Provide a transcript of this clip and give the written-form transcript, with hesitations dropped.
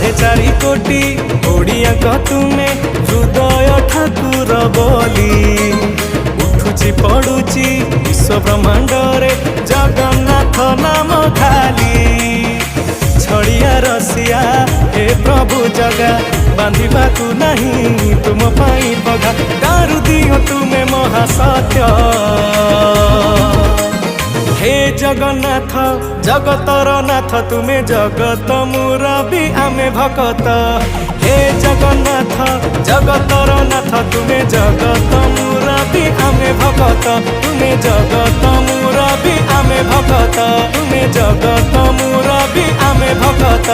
₹4.5 କୋଟି ଓଡ଼ିଆଙ୍କ ତୁମେ ହୃଦୟ ଠାକୁର ବୋଲି ଉଠୁଛି ପଡ଼ୁଛି ବିଶ୍ୱ ବ୍ରହ୍ମାଣ୍ଡରେ ଜଗନ୍ନାଥ ନାମ ଖାଲି। ଛଡ଼ିଆ ରସିଆ ହେ ପ୍ରଭୁ ଜଗା ବାନ୍ଧିବାକୁ ନାହିଁ ତୁମ ପାଇଁ ପଘା ଦାରୁ ଦିଅ ତୁମେ ମହାସତ୍ୟ। हे जगन्नाथ जगतर नाथ तुमे जगत मुरबी आमे भकत। हे जगन्नाथ जगतर नाथ तुमे जगत मुरबी आमे भकत। तुमे जगत मुरबी आमे भकत। तुमे जगत मुरबी आमे भकत।